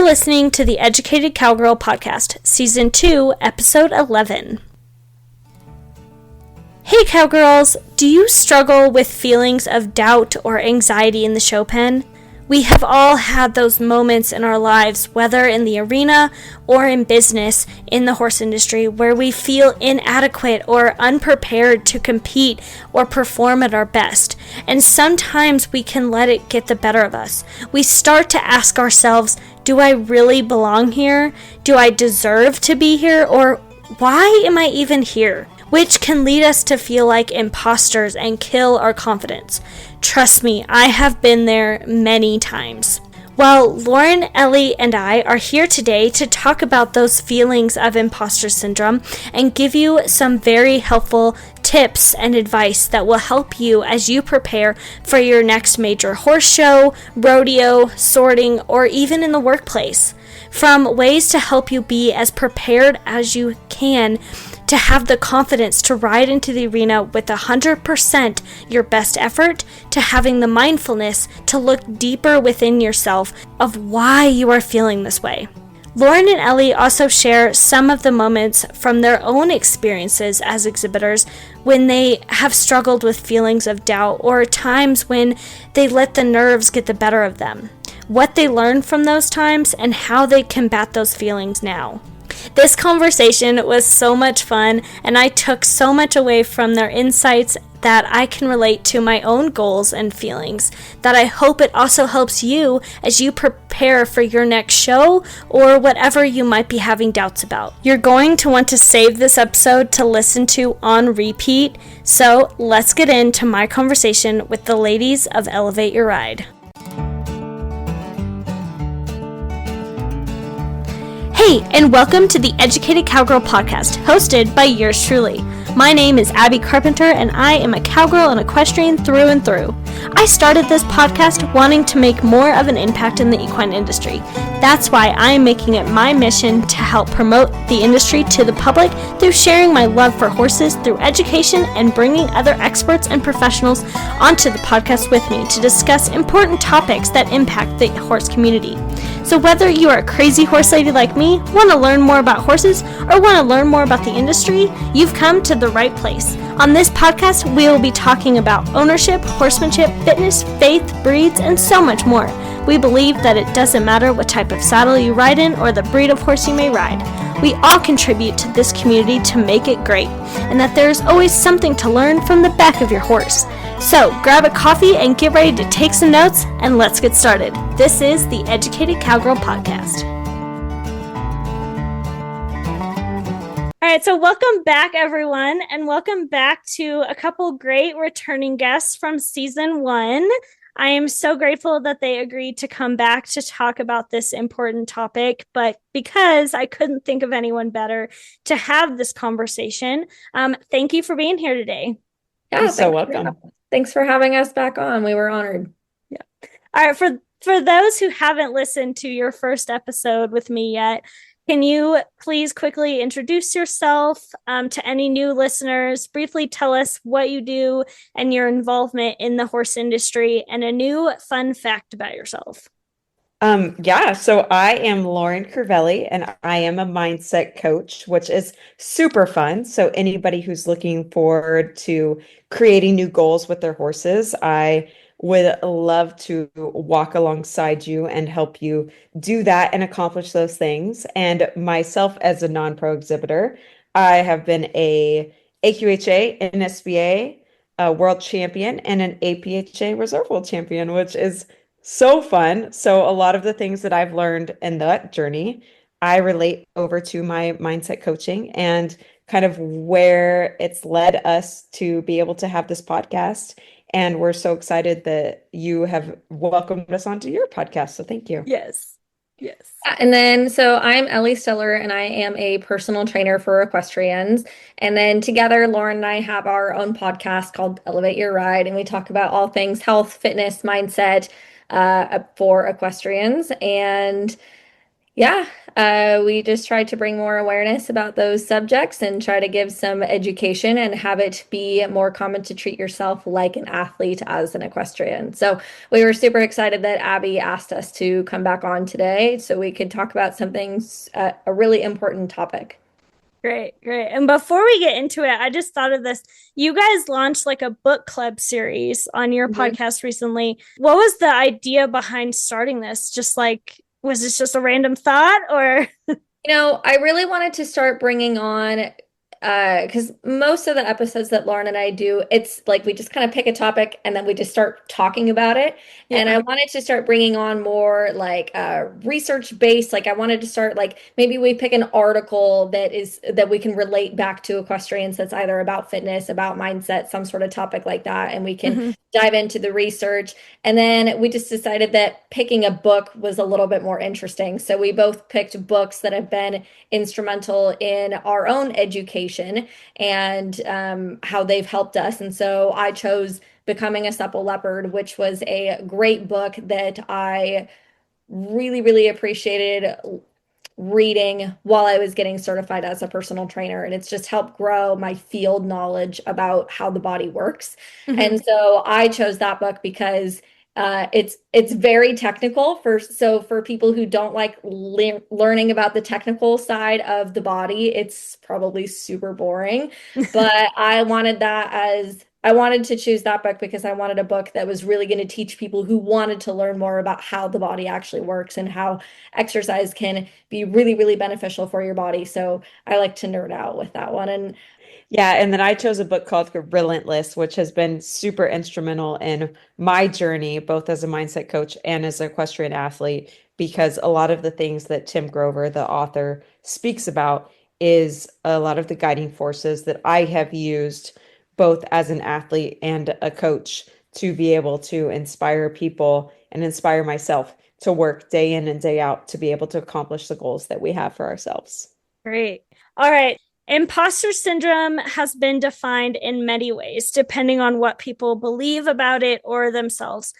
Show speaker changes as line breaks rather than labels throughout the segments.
listening to the Educated Cowgirl Podcast, Season 2, Episode 11. Hey Cowgirls, do you struggle with feelings of doubt or anxiety in the show pen? We have all had those moments in our lives, whether in the arena or in business in the horse industry, where we feel inadequate or unprepared to compete or perform at our best. And sometimes we can let it get the better of us. We start to ask ourselves, do I really belong here? Do I deserve to be here? Or why am I even here? Which can lead us to feel like imposters and kill our confidence. Trust me, I have been there many times. Well, Lauren, Ellie, and I are here today to talk about those feelings of imposter syndrome and give you some very helpful tips and advice that will help you as you prepare for your next major horse show, rodeo, sorting, or even in the workplace. From ways to help you be as prepared as you can to have the confidence to ride into the arena with 100% your best effort, to having the mindfulness to look deeper within yourself of why you are feeling this way. Lauren and Ellie also share some of the moments from their own experiences as exhibitors when they have struggled with feelings of doubt or times when they let the nerves get the better of them, what they learned from those times, and how they combat those feelings now. This conversation was so much fun, and I took so much away from their insights that I can relate to my own goals and feelings, that I hope it also helps you as you prepare for your next show or whatever you might be having doubts about. You're going to want to save this episode to listen to on repeat, so let's get into my conversation with the ladies of Elevate Your Ride. Hey, and welcome to the Educated Cowgirl Podcast, hosted by yours truly. My name is Abby Carpenter, and I am a cowgirl and equestrian through and through. I started this podcast wanting to make more of an impact in the equine industry. That's why I am making it my mission to help promote the industry to the public through sharing my love for horses through education and bringing other experts and professionals onto the podcast with me to discuss important topics that impact the horse community. So whether you are a crazy horse lady like me, want to learn more about horses, or want to learn more about the industry, you've come to the right place. On this podcast, we will be talking about ownership, horsemanship, fitness, faith, breeds, and so much more. We believe that it doesn't matter what type of saddle you ride in or the breed of horse you may ride. We all contribute to this community to make it great, and that there is always something to learn from the back of your horse. So grab a coffee and get ready to take some notes, and let's get started. This is the Educated Cowgirl Podcast. All right, so welcome back, everyone, and welcome back to a couple great returning guests from Season 1. I am so grateful that they agreed to come back to talk about this important topic, but because I couldn't think of anyone better to have this conversation, thank you for being here today.
Yeah, you're so welcome. Thanks for having us back on. We were honored.
Yeah. All right, for those who haven't listened to your first episode with me yet, can you please quickly introduce yourself to any new listeners, briefly tell us what you do and your involvement in the horse industry, and a new fun fact about yourself?
So I am Lauren Curvelli, and I am a mindset coach, which is super fun. So anybody who's looking forward to creating new goals with their horses, I would love to walk alongside you and help you do that and accomplish those things. And myself as a non-pro exhibitor, I have been a AQHA, an SBA, a world champion, and an APHA reserve world champion, which is so fun. So a lot of the things that I've learned in that journey, I relate over to my mindset coaching and kind of where it's led us to be able to have this podcast. And we're so excited that you have welcomed us onto your podcast. So thank you.
Yes.
And then, so I'm Ellie Stiller, and I am a personal trainer for equestrians. And then together, Lauren and I have our own podcast called Elevate Your Ride, and we talk about all things health, fitness, mindset, for equestrians. And
Yeah, we just try to bring more awareness about those subjects and try to give some education and have it be more common to treat yourself like an athlete as an equestrian. So we were super excited that Abby asked us to come back on today so we could talk about something, a really important topic.
Great, great. And before we get into it, I just thought of this. You guys launched like a book club series on your
Mhm.
podcast recently. What was the idea behind starting this? Just like, was this just a random thought or?
I really wanted to start bringing on, because most of the episodes that Lauren and I do, it's like we just kind of pick a topic and then we just start talking about it. And
Yeah.
I wanted to start bringing on more like research based. Like I wanted to start like maybe we pick an article that we can relate back to equestrians that's either about fitness, about mindset, some sort of topic like that, and we can
Mhm.
dive into the research. And then we just decided that picking a book was a little bit more interesting. So we both picked books that have been instrumental in our own education and how they've helped us. And so I chose Becoming a Supple Leopard, which was a great book that I really, really appreciated reading while I was getting certified as a personal trainer. And it's just helped grow my field knowledge about how the body works.
Mhm.
And so I chose that book because it's very technical for people who don't like learning about the technical side of the body, it's probably super boring. But I wanted to choose that book because I wanted a book that was really going to teach people who wanted to learn more about how the body actually works and how exercise can be really, really beneficial for your body. So I like to nerd out with that one. And
Yeah, and then I chose a book called Relentless, which has been super instrumental in my journey, both as a mindset coach and as an equestrian athlete, because a lot of the things that Tim Grover, the author, speaks about is a lot of the guiding forces that I have used both as an athlete and a coach to be able to inspire people and inspire myself to work day in and day out to be able to accomplish the goals that we have for ourselves.
Great. All right. Imposter syndrome has been defined in many ways, depending on what people believe about it or themselves.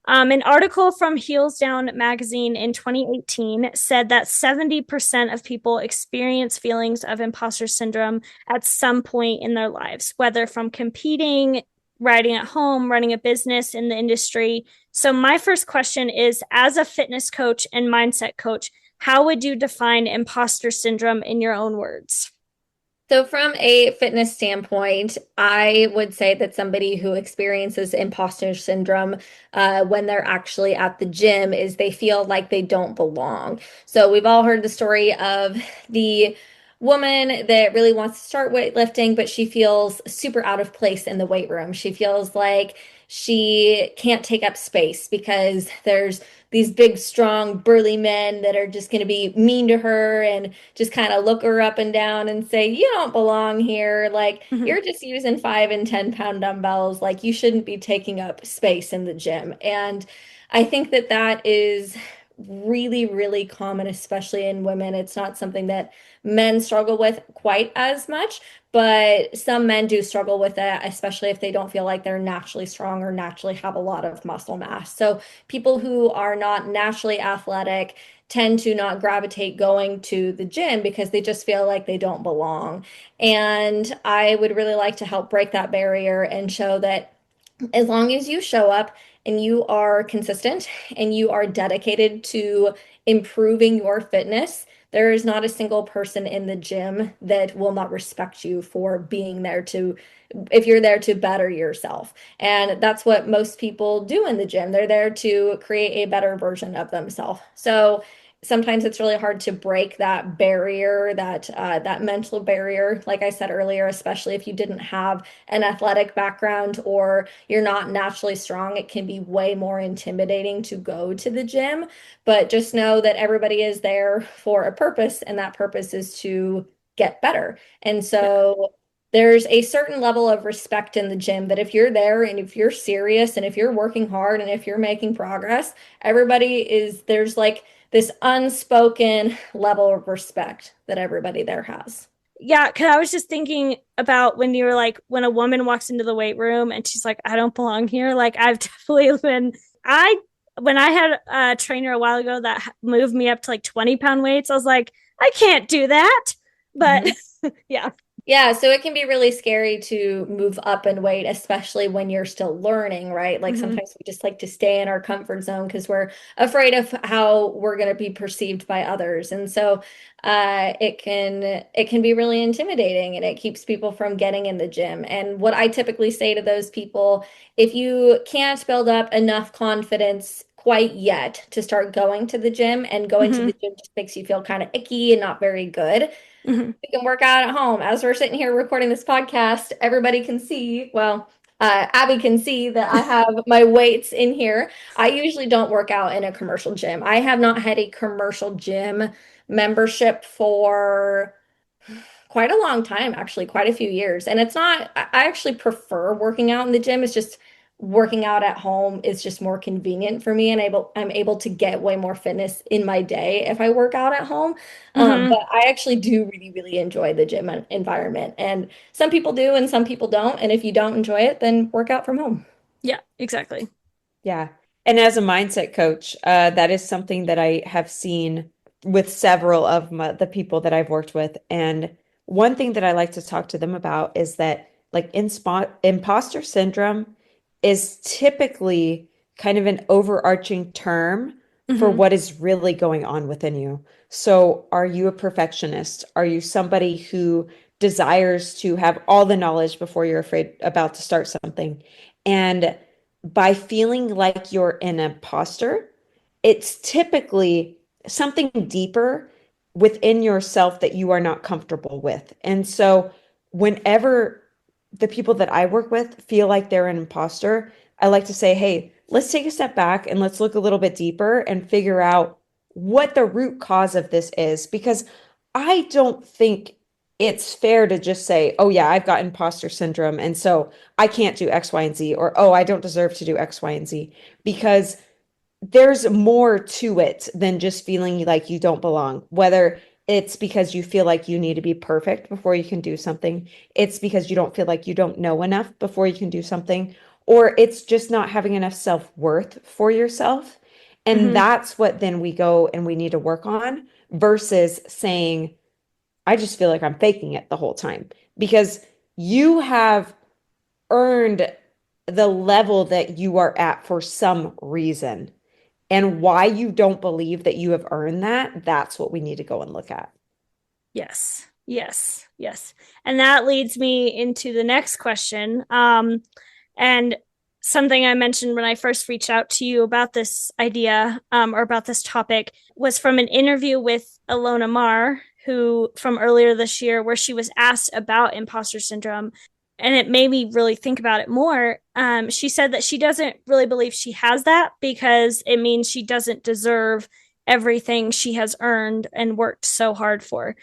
An article from Heels Down magazine in 2018 said that 70% of people experience feelings of imposter syndrome at some point in their lives, whether from competing, riding at home, running a business in the industry. So, my first question is, as a fitness coach and mindset coach, how would you define imposter syndrome in your own words?
so, from a fitness standpoint, I would say that somebody who experiences imposter syndrome when they're actually at the gym is they feel like they don't belong. So, we've all heard the story of the woman that really wants to start weightlifting, but she feels super out of place in the weight room. She feels like she can't take up space because there's these big, strong, burly men that are just going to be mean to her and just kind of look her up and down and say, you don't belong here. Like,
Mhm.
you're just using 5 and 10 pound dumbbells. Like, you shouldn't be taking up space in the gym. And I think that that is really, really common, especially in women. It's not something that men struggle with quite as much, but some men do struggle with it, especially if they don't feel like they're naturally strong or naturally have a lot of muscle mass. So, people who are not naturally athletic tend to not gravitate going to the gym because they just feel like they don't belong. And I would really like to help break that barrier and show that as long as you show up and you are consistent and you are dedicated to improving your fitness, there is not a single person in the gym that will not respect you for being there to, if you're there to better yourself. And that's what most people do in the gym. They're there to create a better version of themselves. So sometimes it's really hard to break that barrier, that mental barrier, like I said earlier, especially if you didn't have an athletic background or you're not naturally strong, it can be way more intimidating to go to the gym. But just know that everybody is there for a purpose, and that purpose is to get better. And
Yeah.
so there's a certain level of respect in the gym that if you're there and if you're serious and if you're working hard and if you're making progress, everybody is there's like this unspoken level of respect that everybody there has.
Yeah, because I was just thinking about when you were like, when a woman walks into the weight room and she's like, I don't belong here. Like, I've definitely been, I when I had a trainer a while ago that moved me up to like 20-pound weights, I was like, I can't do that. But
Mhm.
yeah.
Yeah, so it can be really scary to move up in weight, especially when you're still learning, right? Like
Hmm.
sometimes we just like to stay in our comfort zone because we're afraid of how we're going to be perceived by others. And so it can be really intimidating and it keeps people from getting in the gym. And what I typically say to those people, if you can't build up enough confidence quite yet to start going to the gym, and going to
Hmm.
the gym just makes you feel kind of icky and not very good,
Hmm.
we can work out at home. As we're sitting here recording this podcast, everybody can see, well, Abby can see that I have my weights in here. I usually don't work out in a commercial gym. I have not had a commercial gym membership for quite a long time, actually, quite a few years. And it's not, I actually prefer working out in the gym. It's just working out at home is just more convenient for me, and I'm able to get way more fitness in my day if I work out at home.
Hmm.
But I actually do really, really enjoy the gym environment. And some people do and some people don't. And if you don't enjoy it, then work out from home.
Yeah, exactly.
Yeah. And as a mindset coach, that is something that I have seen with several of the people that I've worked with. And one thing that I like to talk to them about is that, like, imposter syndrome is typically kind of an overarching term for
Hmm.
what is really going on within you. So, are you a perfectionist? Are you somebody who desires to have all the knowledge before you're afraid about to start something? And by feeling like you're an imposter, it's typically something deeper within yourself that you are not comfortable with. And so, whenever the people that I work with feel like they're an imposter, I like to say, hey, let's take a step back and let's look a little bit deeper and figure out what the root cause of this is. Because I don't think it's fair to just say, oh, yeah, I've got imposter syndrome. And so I can't do X, Y, and Z, or oh, I don't deserve to do X, Y, and Z, because there's more to it than just feeling like you don't belong. Whether it's because you feel like you need to be perfect before you can do something, it's because you don't feel like you don't know enough before you can do something, or it's just not having enough self-worth for yourself. And
Hmm.
that's what then we go and we need to work on versus saying, I just feel like I'm faking it the whole time. Because you have earned the level that you are at for some reason. And why you don't believe that you have earned that, that's what we need to go and look at.
Yes, yes, yes. And that leads me into the next question. And something I mentioned when I first reached out to you about this idea, or about this topic, was from an interview with Alona Marr, who from earlier this year, where she was asked about imposter syndrome. And it made me really think about it more. She said that she doesn't really believe she has that because it means she doesn't deserve everything she has earned and worked so hard for.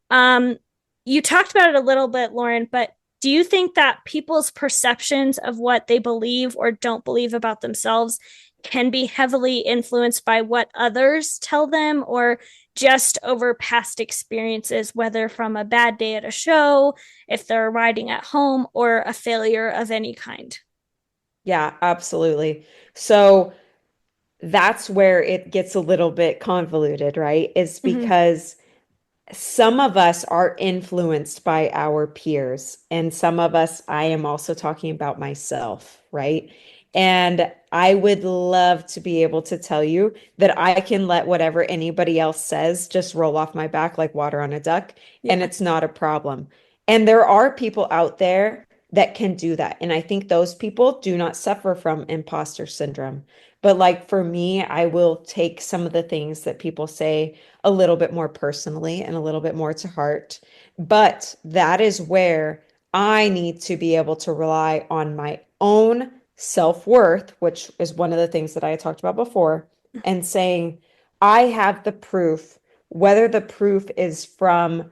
Um, you talked about it a little bit, Lauren, but do you think that people's perceptions of what they believe or don't believe about themselves can be heavily influenced by what others tell them, or just over past experiences, whether from a bad day at a show, if they're riding at home, or a failure of any kind?
Yeah, absolutely. So that's where it gets a little bit convoluted, right? Is
Mm-hmm.
because some of us are influenced by our peers, and some of us, I am also talking about myself, right? And I would love to be able to tell you that I can let whatever anybody else says just roll off my back like water on a duck, and
Yeah.
it's not a problem. And there are people out there that can do that. And I think those people do not suffer from imposter syndrome. But like for me, I will take some of the things that people say a little bit more personally and a little bit more to heart. But that is where I need to be able to rely on my own self-worth, which is one of the things that I talked about before, and saying, I have the proof, whether the proof is from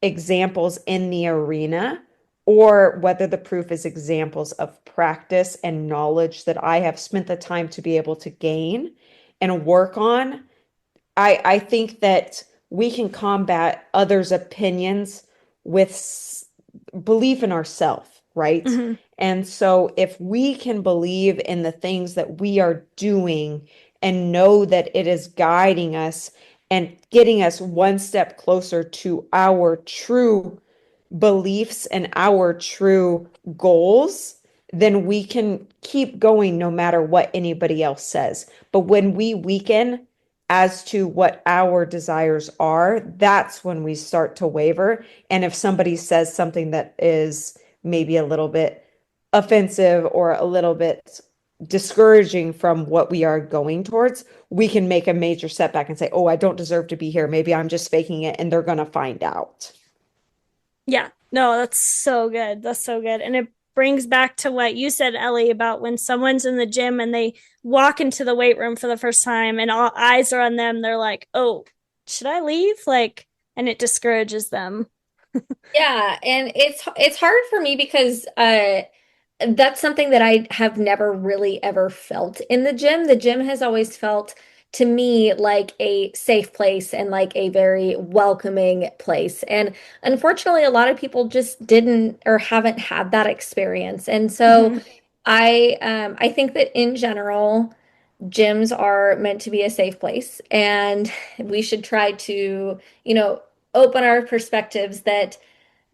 examples in the arena or whether the proof is examples of practice and knowledge that I have spent the time to be able to gain and work on. I think that we can combat others' opinions with belief in ourselves, right?
Mm-hmm.
And so if we can believe in the things that we are doing and know that it is guiding us and getting us one step closer to our true beliefs and our true goals, then we can keep going no matter what anybody else says. But when we weaken as to what our desires are, that's when we start to waver. And if somebody says something that is maybe a little bit offensive or a little bit discouraging from what we are going towards, we can make a major setback and say, oh, I don't deserve to be here. Maybe I'm just faking it and they're going to find out.
Yeah, no, that's so good. That's so good. And it brings back to what you said, Ellie, about when someone's in the gym and they walk into the weight room for the first time and all eyes are on them. They're like, oh, should I leave? Like, and it discourages them.
Yeah, and it's hard for me because that's something that I have never really ever felt in the gym. The gym has always felt to me like a safe place and like a very welcoming place. And unfortunately, a lot of people just didn't or haven't had that experience. And so
Mm-hmm.
I think that in general, gyms are meant to be a safe place, and we should try to, open our perspectives that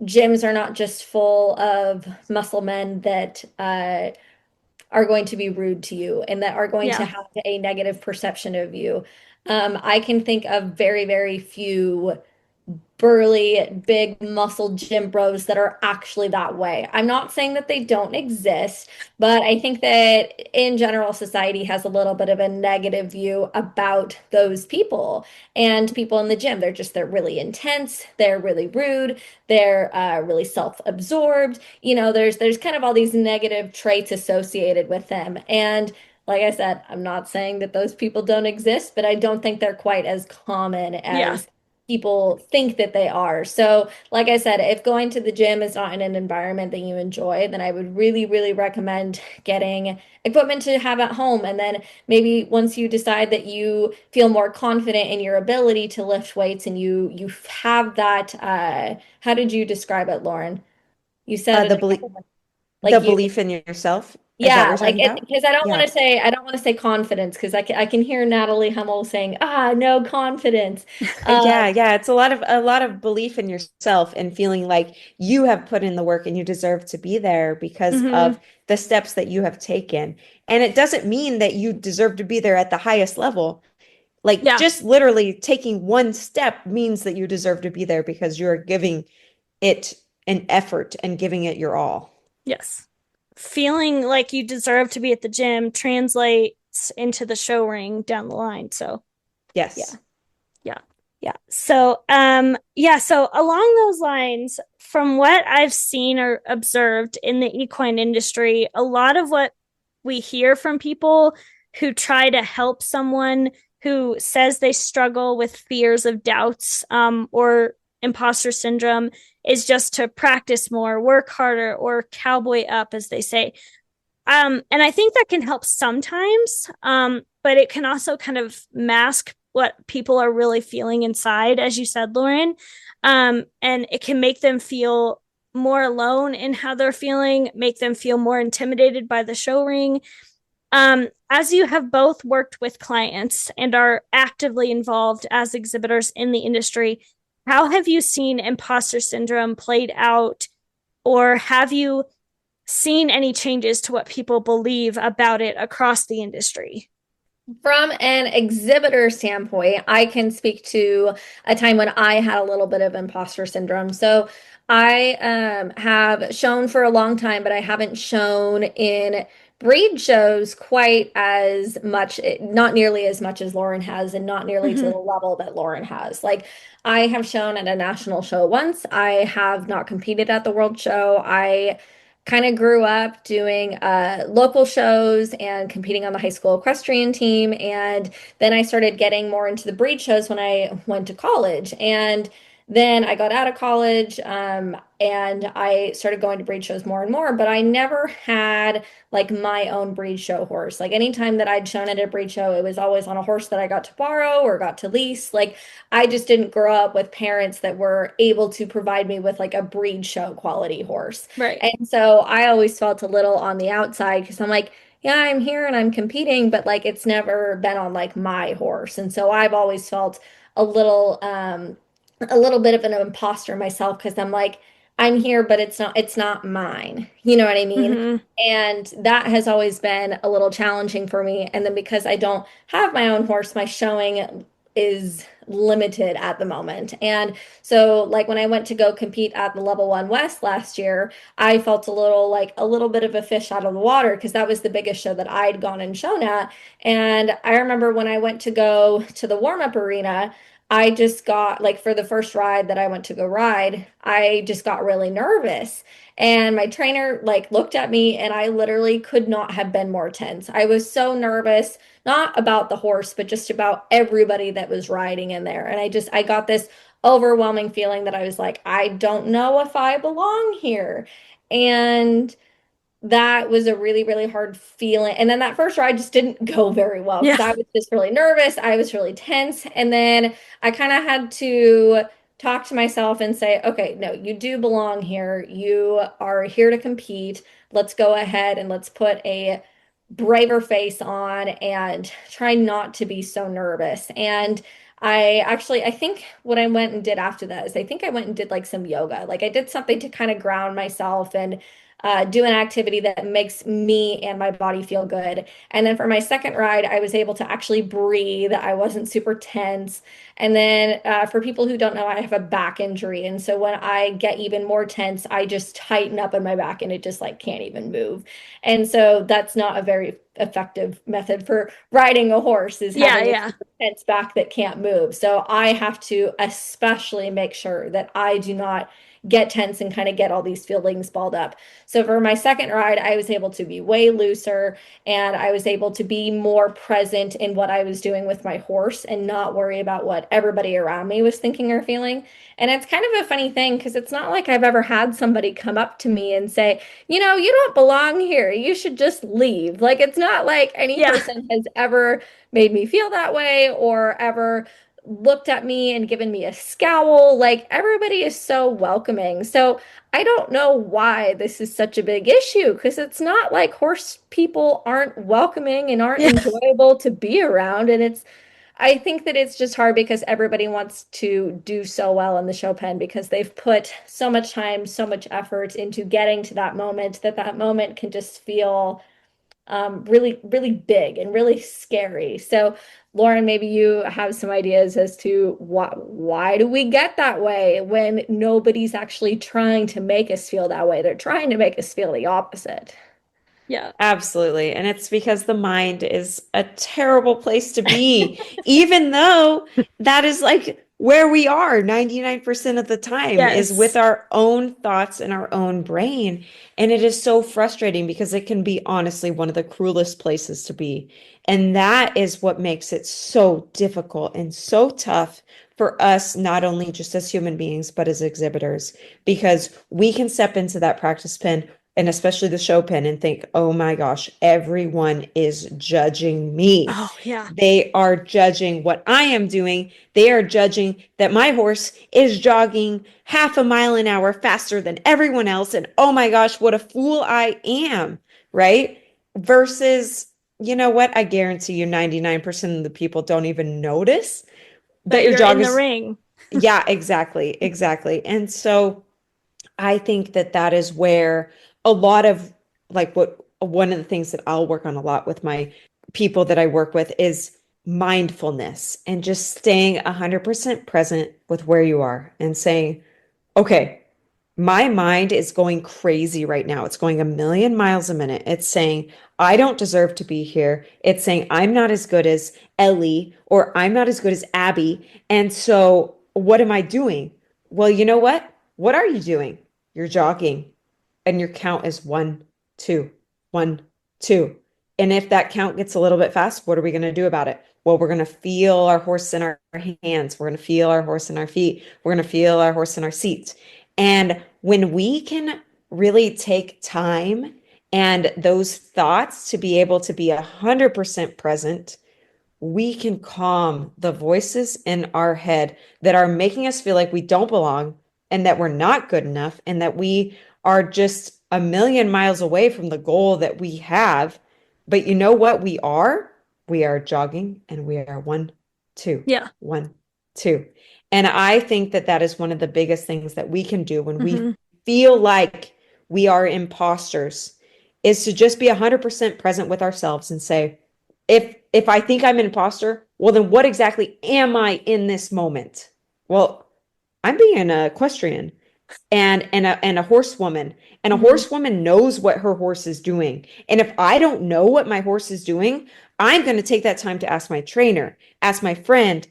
gyms are not just full of muscle men that are going to be rude to you and that are going to
Yeah.
have a negative perception of you. I can think of very, very few burly, big muscle gym bros that are actually that way. I'm not saying that they don't exist, but I think that in general, society has a little bit of a negative view about those people and people in the gym. They're really intense, they're really rude, they're really self-absorbed. There's kind of all these negative traits associated with them. And like I said, I'm not saying that those people don't exist, but I don't think they're quite as common
Yeah.
as people think that they are. So, like I said, if going to the gym is not in an environment that you enjoy, then I would really, really recommend getting equipment to have at home. And then maybe once you decide that you feel more confident in your ability to lift weights and you have that, how did you describe it, Lauren? You said it
The
a
belief,
couple of,
the
like you
belief in yourself. Is that what
yeah,
you're
like
talking
it
about?
because
Yeah.
I don't want to say confidence because I can hear Natalie Hummel saying, no confidence.
Yeah, yeah, it's a lot of belief in yourself and feeling like you have put in the work and you deserve to be there because
Mm-hmm.
of the steps that you have taken. And it doesn't mean that you deserve to be there at the highest level. Like
Yeah.
just literally taking one step means that you deserve to be there because you're giving it an effort and giving it your all.
Yes. Feeling like you deserve to be at the gym translates into the show ring down the line. So, yeah.
Yes.
Yeah. Yeah. So, so along those lines, from what I've seen or observed in the equine industry, a lot of what we hear from people who try to help someone who says they struggle with fears of doubts, or imposter syndrome is just to practice more, work harder, or cowboy up, as they say. And I think that can help sometimes, but it can also kind of mask what people are really feeling inside, as you said, Lauren. And it can make them feel more alone in how they're feeling, make them feel more intimidated by the show ring. As you have both worked with clients and are actively involved as exhibitors in the industry, how have you seen imposter syndrome played out, or have you seen any changes to what people believe about it across the industry?
From an exhibitor standpoint, I can speak to a time when I had a little bit of imposter syndrome. So I have shown for a long time, but I haven't shown in breed shows quite as much, not nearly as much as Lauren has, and not nearly to
Mm-hmm.
the level that Lauren has. Like I have shown at a national show once. I have not competed at the world show. I kind of grew up doing local shows and competing on the high school equestrian team. And then I started getting more into the breed shows when I went to college. And then I got out of college, and I started going to breed shows more and more, but I never had like my own breed show horse. Like anytime that I'd shown at a breed show, it was always on a horse that I got to borrow or got to lease. Like I just didn't grow up with parents that were able to provide me with like a breed show quality horse.
Right.
And so I always felt a little on the outside because I'm like, yeah, I'm here and I'm competing, but like it's never been on like my horse. And so I've always felt a little a little bit of an imposter myself because I'm like, I'm here, but it's not mine. You know what I mean?
Hmm.
And that has always been a little challenging for me. And then because I don't have my own horse, my showing is limited at the moment. And so like when I went to go compete at the Level 1 West last year, I felt a little bit of a fish out of the water because that was the biggest show that I'd gone and shown at. And I remember when I went to go to the warm-up arena, I just got like for the first ride that I went to go ride, I just got really nervous. And my trainer like looked at me and I literally could not have been more tense. I was so nervous, not about the horse, but just about everybody that was riding in there. And I got this overwhelming feeling that I was like, I don't know if I belong here. And that was a really, really hard feeling. And then that first ride just didn't go very well
Yeah.
because I was just really nervous. I was really tense. And then I kind of had to talk to myself and say, okay, no, you do belong here. You are here to compete. Let's go ahead and let's put a braver face on and try not to be so nervous. And I think what I went and did after that is I think I went and did like some yoga. Like I did something to kind of ground myself and do an activity that makes me and my body feel good. And then for my second ride, I was able to actually breathe. I wasn't super tense. And then for people who don't know, I have a back injury. And so when I get even more tense, I just tighten up in my back and it just like can't even move. And so that's not a very effective method for riding a horse is
Yeah,
having a
yeah.
super tense back that can't move. So I have to especially make sure that I do not get tense and kind of get all these feelings balled up. So for my second ride, I was able to be way looser and I was able to be more present in what I was doing with my horse and not worry about what everybody around me was thinking or feeling. And it's kind of a funny thing because it's not like I've ever had somebody come up to me and say, you know, you don't belong here. You should just leave. Like, it's not like any
Yeah.
person has ever made me feel that way or ever looked at me and given me a scowl. Like, everybody is so welcoming. So, I don't know why this is such a big issue because it's not like horse people aren't welcoming and aren't
Yeah.
enjoyable to be around. And I think that it's just hard because everybody wants to do so well in the show pen because they've put so much time, so much effort into getting to that moment that that moment can just feel really, really big and really scary. So, Lauren, maybe you have some ideas as to why do we get that way when nobody's actually trying to make us feel that way? They're trying to make us feel the opposite.
Yeah.
Absolutely. And it's because the mind is a terrible place to be, even though that is like where we are 99% of the time is with
Yes.
our own thoughts and our own brain. And it is so frustrating because it can be honestly one of the cruelest places to be. And that is what makes it so difficult and so tough for us, not only just as human beings, but as exhibitors, because we can step into that practice pen and especially the show pen and think, oh my gosh, everyone is judging me.
Oh, yeah.
They are judging what I am doing. They are judging that my horse is jogging half a mile an hour faster than everyone else. And oh my gosh, what a fool I am, right? Versus, you know what? I guarantee you 99% of the people don't even notice that
That
your
you're
jog
in the
is,
ring.
yeah, exactly, exactly. And so I think that that is where a lot of like what one of the things that I'll work on a lot with my people that I work with is mindfulness and just staying 100% present with where you are and saying, okay, my mind is going crazy right now. It's going a million miles a minute. It's saying, I don't deserve to be here. It's saying, I'm not as good as Ellie or I'm not as good as Abby. And so, what am I doing? Well, you know what? What are you doing? You're jogging and your count is one, two, one, two. And if that count gets a little bit fast, what are we going to do about it? Well, we're going to feel our horse in our hands. We're going to feel our horse in our feet. We're going to feel our horse in our seats. And when we can really take time and those thoughts to be able to be 100% present, we can calm the voices in our head that are making us feel like we don't belong and that we're not good enough and that we are just a million miles away from the goal that we have. But you know what we are? We are jogging and we are one, two,
Yeah.
one, two. And I think that that is one of the biggest things that we can do when we
Hmm.
feel like we are imposters is to just be 100% present with ourselves and say, if I think I'm an imposter, well, then what exactly am I in this moment? Well, I'm being an equestrian and a horsewoman, and a
Hmm.
horsewoman knows what her horse is doing. And if I don't know what my horse is doing, I'm going to take that time to ask my trainer, ask my friend,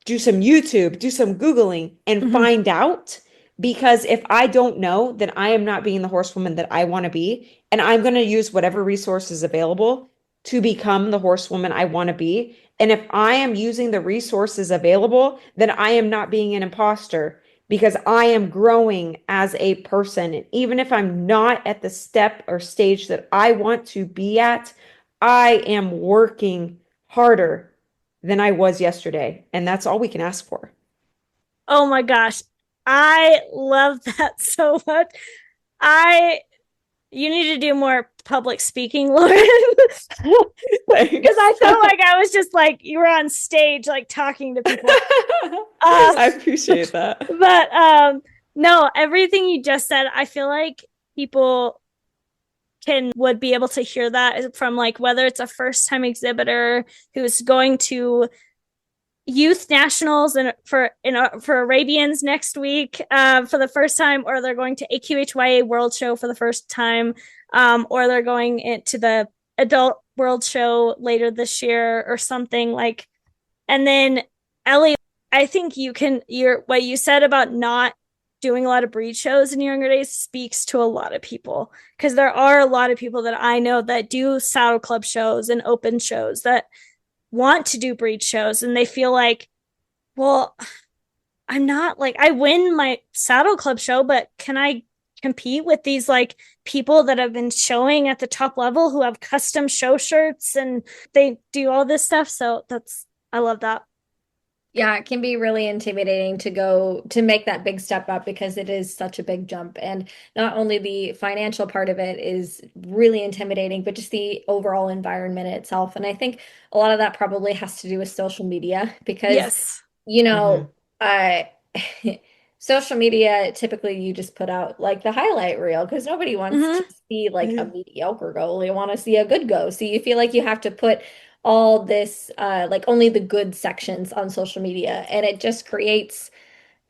do some YouTube, do some Googling, and
Hmm.
find out. Because if I don't know, then I am not being the horsewoman that I want to be. And I'm going to use whatever resources available to become the horsewoman I want to be. And if I am using the resources available, then I am not being an imposter because I am growing as a person. And even if I'm not at the step or stage that I want to be at, I am working harder than I was yesterday. And that's all we can ask for.
Oh my gosh. I love that so much. I You need to do more public speaking, Lauren. Because
Thanks.
I felt like I was just like you were on stage, like talking to people. Uh,
I appreciate that.
but no, everything you just said, I feel like people can would be able to hear that from like whether it's a first time exhibitor who's going to youth nationals and for Arabians next week for the first time, or they're going to AQHYA World Show for the first time, or they're going into the Adult World Show later this year or something like. And then Ellie, I think your what you said about not doing a lot of breed shows in your younger days speaks to a lot of people, because there are a lot of people that I know that do saddle club shows and open shows that want to do breed shows, and they feel like, well, I'm not like I win my saddle club show, but can I compete with these like people that have been showing at the top level who have custom show shirts and they do all this stuff? So I love that.
Yeah, it can be really intimidating to go to make that big step up because it is such a big jump. And not only the financial part of it is really intimidating, but just the overall environment itself. And I think a lot of that probably has to do with social media because,
Yes.
you
Hmm.
know, uh, social media typically you just put out like the highlight reel because nobody wants
Mm-hmm.
to see like a mediocre go. They want to see a good go. So you feel like you have to put all this like only the good sections on social media, and it just creates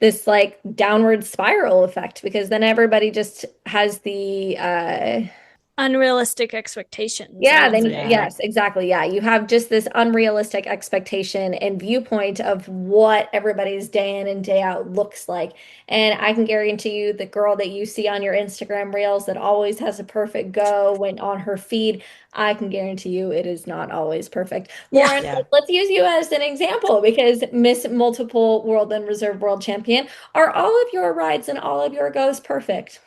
this like downward spiral effect because then everybody just has the
Unrealistic expectations, I
yeah,
would
then
say.
Yeah.
yes, exactly. Yeah, you have just this unrealistic expectation and viewpoint of what everybody's day in and day out looks like. And I can guarantee you the girl that you see on your Instagram reels that always has a perfect go when on her feed, I can guarantee you it is not always perfect.
Yeah.
Lauren,
Yeah.
let's use you as an example because Miss Multiple World and Reserve World Champion, are all of your rides and all of your goes perfect?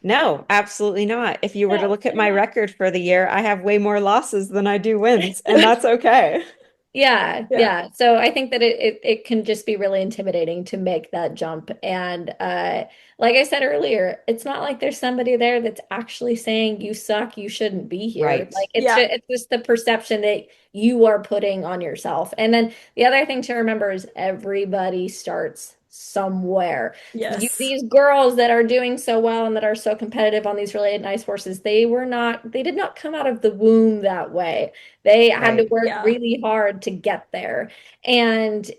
No, absolutely not. If you were to
No,
look at
they're
my
not.
record for the year, I have way more losses than I do wins, and that's okay.
Yeah,
Yeah.
yeah. So I think that it can just be really intimidating to make that jump. And like I said earlier, it's not like there's somebody there that's actually saying you suck, you shouldn't be here.
Right.
Like
Yeah.
it's just the perception that you are putting on yourself. And then the other thing to remember is everybody starts somewhere.
Yes.
These girls that are doing so well and that are so competitive on these really nice horses, they did not come out of the womb that way. They had to
Right.
work
Yeah.
really hard to get there. And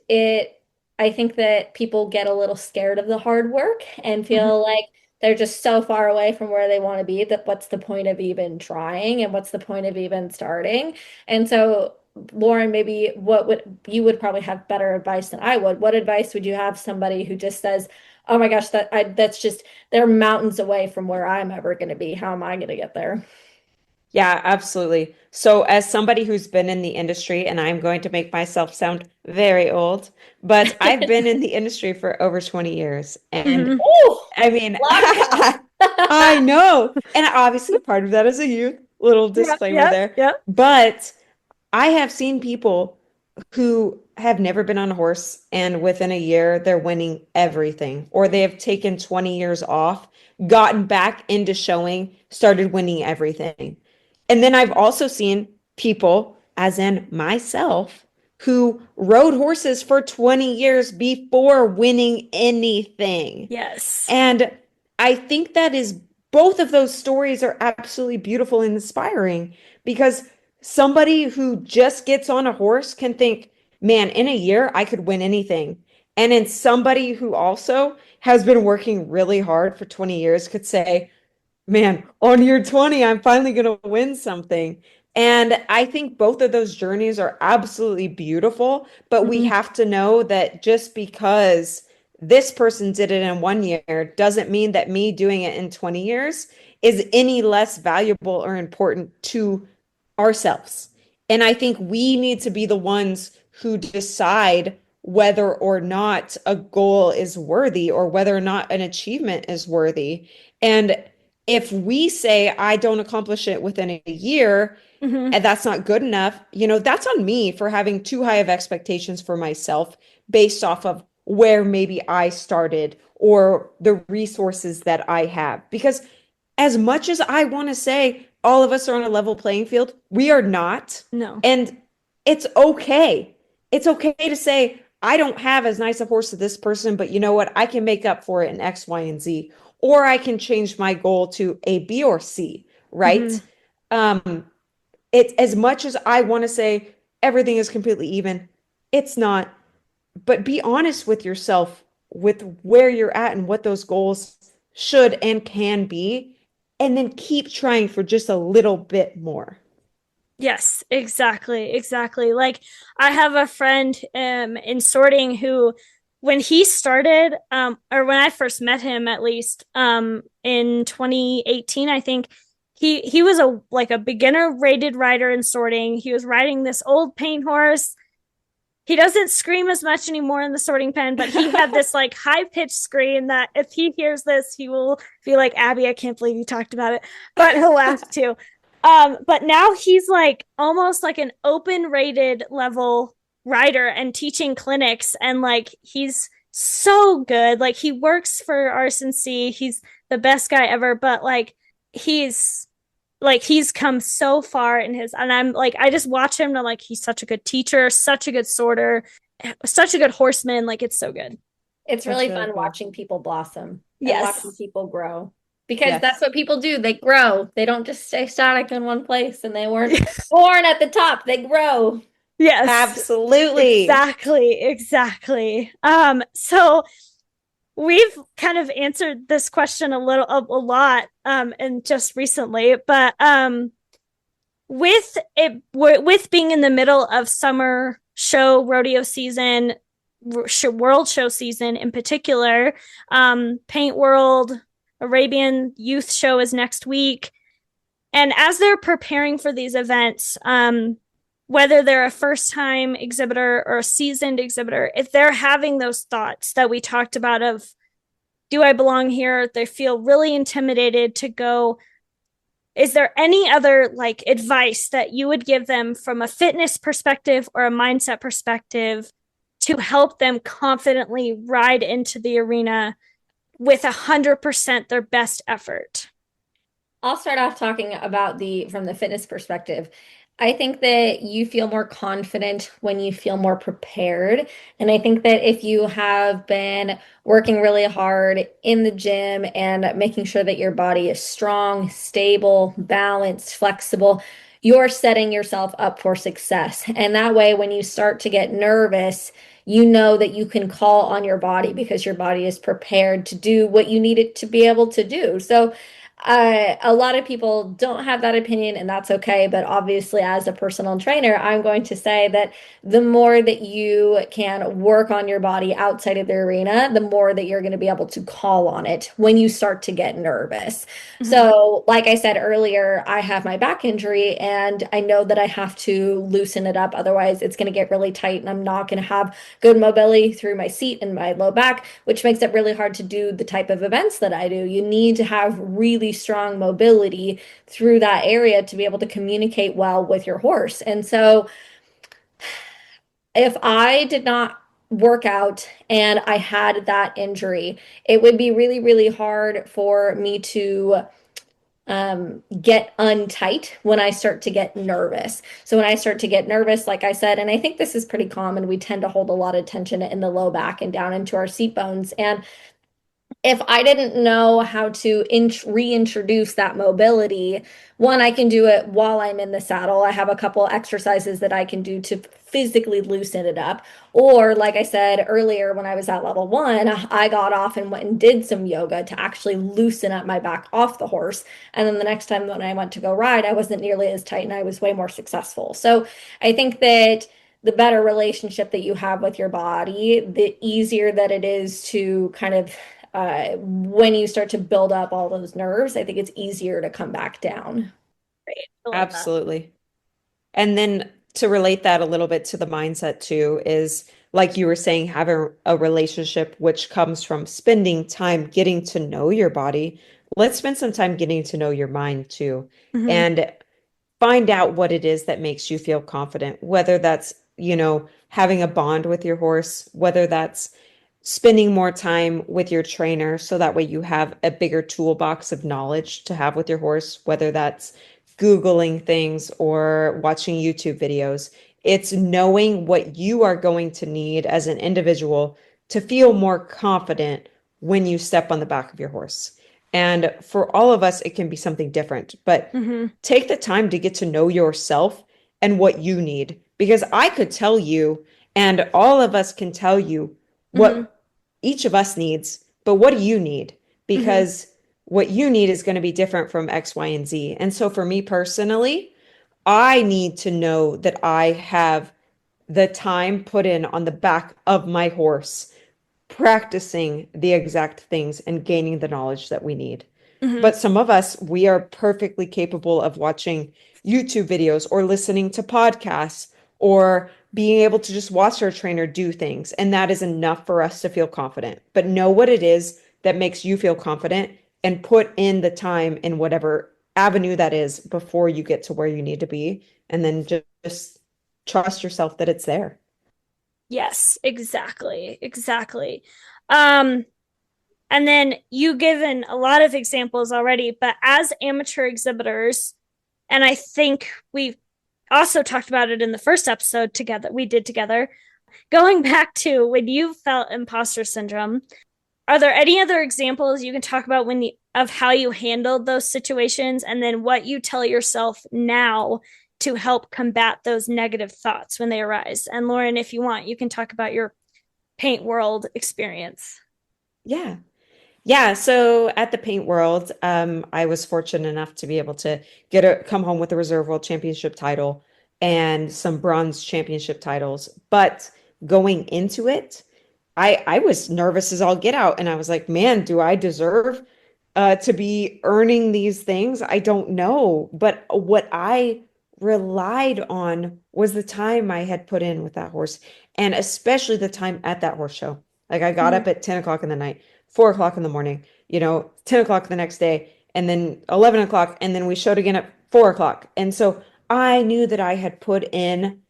I think that people get a little scared of the hard work and
Mm-hmm.
feel like they're just so far away from where they want to be that what's the point of even trying and what's the point of even starting? And so, Lauren, maybe what would you would probably have better advice than I would. What advice would you have somebody who just says, "Oh my gosh, that's just they're mountains away from where I'm ever going to be. How am I going to get there?"
Yeah, absolutely. So, as somebody who's been in the industry, and I'm going to make myself sound very old, but I've been in the industry for over 20 years. And
Mm-hmm.
Oh,
I mean,
long
I
time.
know. And obviously, part of that is a youth, little
Yeah.
disclaimer
Yeah.
there.
Yeah.
But I have seen people who have never been on a horse, and within a year, they're winning everything, or they have taken 20 years off, gotten back into showing, started winning everything. And then I've also seen people, as in myself, who rode horses for 20 years before winning anything.
Yes.
And I think that is both of those stories are absolutely beautiful and inspiring because somebody who just gets on a horse can think, man, in a year I could win anything. And then somebody who also has been working really hard for 20 years could say, man, on year 20, I'm finally going to win something. And I think both of those journeys are absolutely beautiful, but we
Mhm.
have to know that just because this person did it in 1 year doesn't mean that me doing it in 20 years is any less valuable or important to ourselves. And I think we need to be the ones who decide whether or not a goal is worthy or whether or not an achievement is worthy. And if we say I don't accomplish it within a year
Mhm.
and that's not good enough, that's on me for having too high of expectations for myself based off of where maybe I started or the resources that I have. Because as much as I want to say all of us are on a level playing field, we are not.
No.
And it's okay. It's okay to say, I don't have as nice a horse as this person, but you know what? I can make up for it in X, Y, and Z. Or I can change my goal to A, B, or C, right?
Mhm.
Um, it's as much as I want to say everything is completely even, it's not. But be honest with yourself with where you're at and what those goals should and can be, and then keep trying for just a little bit more.
Yes, exactly, exactly. Like I have a friend in sorting who when he started or when I first met him at least in 2018 I think he was a like a beginner rated rider in sorting. He was riding this old paint horse. He doesn't scream as much anymore in the sorting pen, but he had this like high pitched scream that if he hears this, he will be like, Abby, I can't believe you talked about it, but he'll laugh too. But now he's like almost like an open rated level rider and teaching clinics, and like he's so good. Like he works for RSNC, he's the best guy ever, but he's he's come so far in his, and I'm like I just watch him and I'm like he's such a good teacher, such a good sorter, such a good horseman. Like it's so good.
It's
That's
really
really
fun
cool.
watching people blossom and watching
Yes.
people grow because that's
Yes.
what people do. They grow. They don't just stay static in one place and they weren't born at the top. They grow.
Yes.
Absolutely.
Exactly. So we've kind of answered this question a lot and just recently, but with being in the middle of summer show rodeo season, world show season in particular, Paint World Arabian Youth Show is next week. And as they're preparing for these events, whether they're a first time exhibitor or a seasoned exhibitor, if they're having those thoughts that we talked about of, do I belong here? They feel really intimidated to go. Is there any other like advice that you would give them from a fitness perspective or a mindset perspective to help them confidently ride into the arena with 100% their best effort?
I'll start off talking about the from the fitness perspective. I think that you feel more confident when you feel more prepared. And I think that if you have been working really hard in the gym and making sure that your body is strong, stable, balanced, flexible, you're setting yourself up for success. And that way, when you start to get nervous, you know that you can call on your body because your body is prepared to do what you need it to be able to do. So, a lot of people don't have that opinion, and that's okay. But obviously, as a personal trainer, I'm going to say that the more that you can work on your body outside of the arena, the more that you're going to be able to call on it when you start to get nervous.
Mm-hmm.
So, like I said earlier, I have my back injury, and I know that I have to loosen it up. Otherwise, it's going to get really tight, and I'm not going to have good mobility through my seat and my low back, which makes it really hard to do the type of events that I do. You need to have really strong mobility through that area to be able to communicate well with your horse. And so if I did not work out and I had that injury, it would be really, really hard for me to get untight when I start to get nervous. So when I start to get nervous, like I said, and I think this is pretty common, we tend to hold a lot of tension in the low back and down into our seat bones. And if I didn't know how to reintroduce that mobility, one, I can do it while I'm in the saddle. I have a couple exercises that I can do to physically loosen it up. Or, like I said earlier, when I was at level one, I got off and went and did some yoga to actually loosen up my back off the horse. And then the next time when I went to go ride, I wasn't nearly as tight and I was way more successful. So I think that the better relationship that you have with your body, the easier that it is to kind of when you start to build up all those nerves, I think it's easier to come back down.
Great. I love that.
Absolutely. And then to relate that a little bit to the mindset too is like you were saying, having a relationship which comes from spending time getting to know your body. Let's spend some time getting to know your mind too.
Hmm.
And find out what it is that makes you feel confident, whether that's, having a bond with your horse, whether that's spending more time with your trainer so that way you have a bigger toolbox of knowledge to have with your horse, whether that's Googling things or watching YouTube videos. It's knowing what you are going to need as an individual to feel more confident when you step on the back of your horse. And for all of us, it can be something different, but
Hmm.
take the time to get to know yourself and what you need. Because I could tell you, and all of us can tell you
Hmm.
what each of us needs, but what do you need?
Hmm.
Because what you need is going to be different from X, Y, and Z. And so for me personally, I need to know that I have the time put in on the back of my horse practicing the exact things and gaining the knowledge that we need.
Hmm.
But some of us, we are perfectly capable of watching YouTube videos or listening to podcasts or being able to just watch our trainer do things. And that is enough for us to feel confident. But know what it is that makes you feel confident and put in the time in whatever avenue that is before you get to where you need to be. And then just trust yourself that it's there.
Yes, exactly. Exactly. Um, and then you given a lot of examples already, but as amateur exhibitors, and I think we also talked about it in the first episode together, we did together, going back to when you felt imposter syndrome, are there any other examples you can talk about of how you handled those situations and then what you tell yourself now to help combat those negative thoughts when they arise? And Lauren, if you want, you can talk about your paint world experience.
Yeah. Yeah, so at the Paint World, I was fortunate enough to be able to come home with a Reserve World Championship title and some bronze championship titles. But going into it, I was nervous as all get out, and I was like, man, do I deserve to be earning these things? I don't know. But what I relied on was the time I had put in with that horse, and especially the time at that horse show. Like I got
Mm-hmm.
up at 10 o'clock in the night, 4 o'clock in the morning, 10 o'clock the next day, and then 11 o'clock, and then we showed again at 4 o'clock. And so I knew that I had put in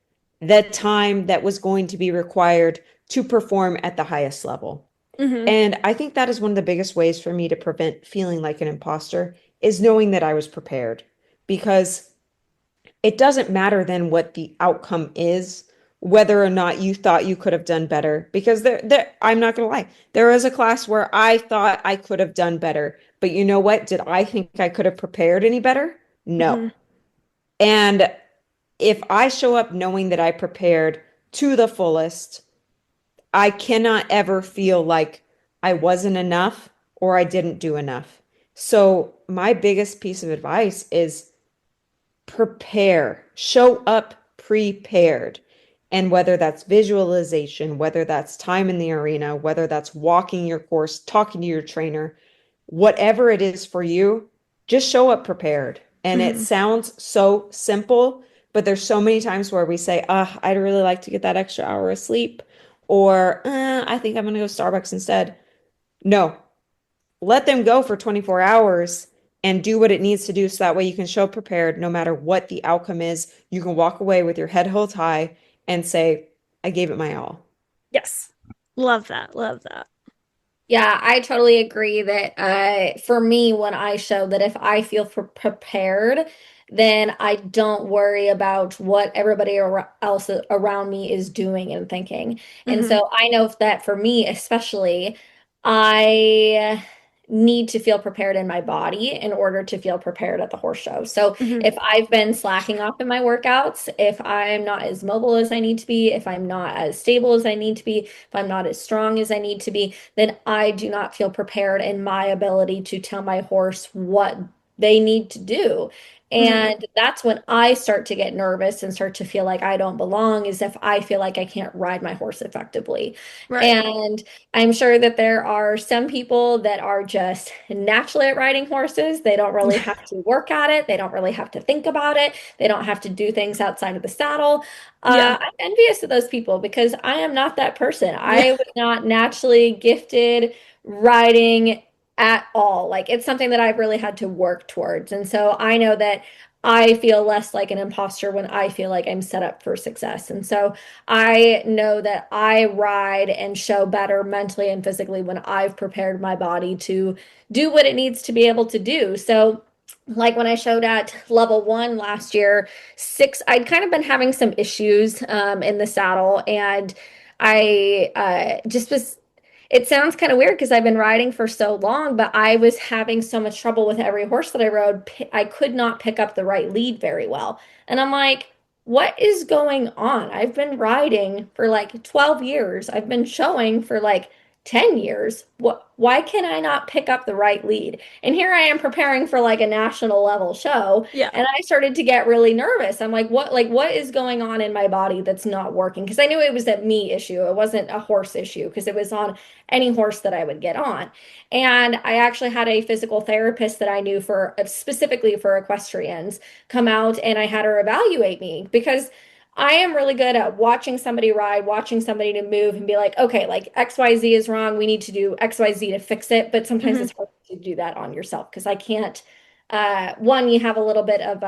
the time that was going to be required to perform at the highest level.
Mm-hmm.
And I think that is one of the biggest ways for me to prevent feeling like an imposter is knowing that I was prepared because it doesn't matter then what the outcome is, whether or not you thought you could have done better. Because I'm not going to lie, there was a class where I thought I could have done better. But you know what? Did I think I could have prepared any better? No.
Mm-hmm.
And if I show up knowing that I prepared to the fullest, I cannot ever feel like I wasn't enough or I didn't do enough. So, my biggest piece of advice is prepare, show up prepared. And whether that's visualization, whether that's time in the arena, whether that's walking your course, talking to your trainer, whatever it is for you, just show up prepared. And it
Mm-hmm.
sounds so simple, but there's so many times where we say, I'd really like to get that extra hour of sleep, or I think I'm going to go Starbucks instead. No, let them go for 24 hours and do what it needs to do so that way you can show up prepared no matter what the outcome is. You can walk away with your head held high and say, I gave it my all.
Yes. Love that. Love that.
Yeah, I totally agree that for me, when I show that if I feel prepared, then I don't worry about what everybody else around me is doing and thinking. And
Hmm.
so I know that for me, especially, I need to feel prepared in my body in order to feel prepared at the horse show. So
Hmm.
if I've been slacking off in my workouts, if I'm not as mobile as I need to be, if I'm not as stable as I need to be, if I'm not as strong as I need to be, then I do not feel prepared in my ability to tell my horse what they need to do.
Hmm.
And that's when I start to get nervous and start to feel like I don't belong, is if I feel like I can't ride my horse effectively.
Right.
And I'm sure that there are some people that are just naturally at riding horses. They don't really have to work at it. They don't really have to think about it. They don't have to do things outside of the saddle.
Yeah.
I'm envious of those people because I am not that person.
Yeah.
I was not naturally gifted riding at all. Like it's something that I've really had to work towards. And so I know that I feel less like an imposter when I feel like I'm set up for success. And so I know that I ride and show better mentally and physically when I've prepared my body to do what it needs to be able to do. So like when I showed at level one last year, I'd kind of been having some issues in the saddle, and I just was. It sounds kind of weird because I've been riding for so long, but I was having so much trouble with every horse that I rode. I could not pick up the right lead very well. And I'm like, what is going on? I've been riding for like 12 years. I've been showing for like 10 years. Why can I not pick up the right lead? And here I am preparing for like a national level show,
Yeah.
and I started to get really nervous. I'm like what is going on in my body that's not working? Because I knew it was a me issue. It wasn't a horse issue because it was on any horse that I would get on. And I actually had a physical therapist that I knew for specifically for equestrians come out, and I had her evaluate me because I am really good at watching somebody ride, watching somebody to move and be like, okay, like XYZ is wrong. We need to do XYZ to fix it. But sometimes
Hmm.
it's hard to do that on yourself because I can't. One, you have a little bit of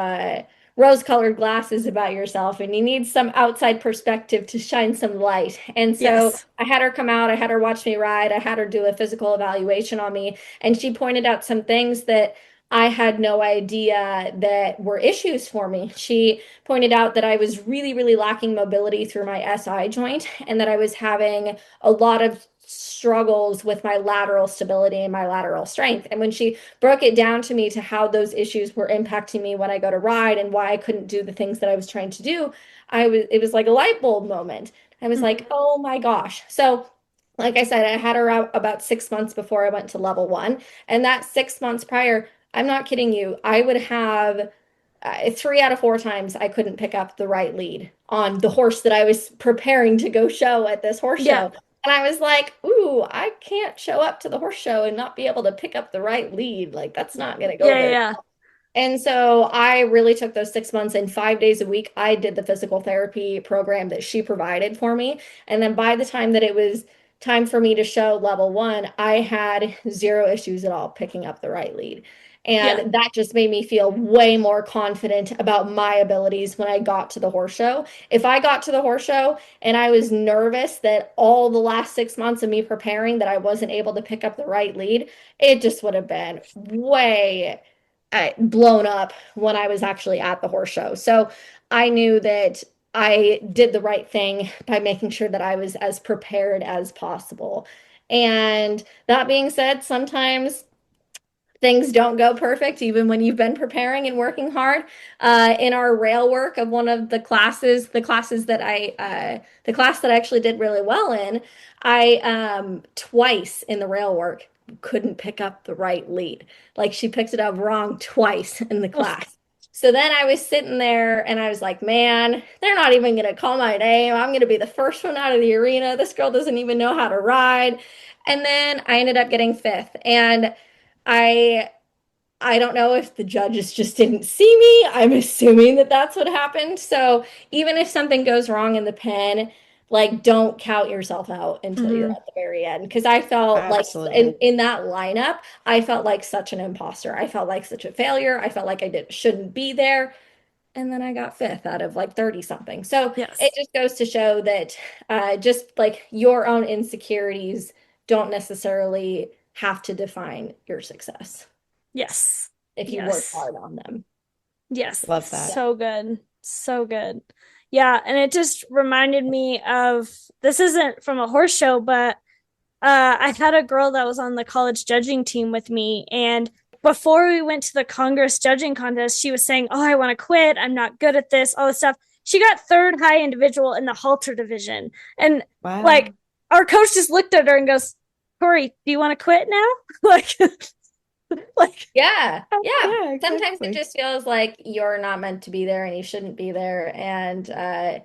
rose-colored glasses about yourself, and you need some outside perspective to shine some light. And so
Yes.
I had her come out, I had her watch me ride, I had her do a physical evaluation on me, and she pointed out some things that I had no idea that were issues for me. She pointed out that I was really, really lacking mobility through my SI joint and that I was having a lot of struggles with my lateral stability and my lateral strength. And when she broke it down to me to how those issues were impacting me when I go to ride and why I couldn't do the things that I was trying to do, it was like a light bulb moment. I was
Hmm.
like, oh my gosh. So like I said, I had her out about 6 months before I went to level one. And that 6 months prior, I'm not kidding you, I would have 3 out of 4 times I couldn't pick up the right lead on the horse that I was preparing to go show at this horse
Yeah.
show. And I was like, ooh, I can't show up to the horse show and not be able to pick up the right lead. Like, that's not going to go
Yeah.
very.
Yeah.
And so I really took those 6 months, and 5 days a week, I did the physical therapy program that she provided for me. And then by the time that it was time for me to show level one, I had zero issues at all picking up the right lead.
Yeah.
And that just made me feel way more confident about my abilities when I got to the horse show. If I got to the horse show and I was nervous that all the last 6 months of me preparing that I wasn't able to pick up the right lead, it just would have been way blown up when I was actually at the horse show. So I knew that I did the right thing by making sure that I was as prepared as possible. And that being said, sometimes things don't go perfect, even when you've been preparing and working hard. In our rail work of one of the class that I actually did really well in, I twice in the rail work couldn't pick up the right lead. Like she picked it up wrong twice in the class. So then I was sitting there and I was like, man, they're not even going to call my name. I'm going to be the first one out of the arena. This girl doesn't even know how to ride. And then I ended up getting fifth. And I I don't know if the judges just didn't see me. I'm assuming that that's what happened. So even if something goes wrong in the pen, like don't count yourself out until you're
Hmm.
at the very end. Because I felt like
Absolutely.
in that lineup, I felt like such an imposter. I felt like such a failure. I felt like shouldn't be there. And then I got fifth out of like 30 something. So it
Yes.
just goes to show that just like your own insecurities don't necessarily have to define your success
Yes.
if you work
Yes.
hard on them.
Yes.
Love that.
So good. So good. Yeah, and it just reminded me of, this isn't from a horse show, but I had a girl that was on the college judging team with me, and before we went to the Congress judging contest, she was saying, "Oh, I want to quit. I'm not good at this, all this stuff." She got third high individual in the halter division. And like
Wow.
our coach just looked at her and goes, "Corey, do you want to quit now?" like like
Yeah, yeah.
Yeah,
Sometimes it
exactly.
just feels like you're not meant to be there and you shouldn't be there. And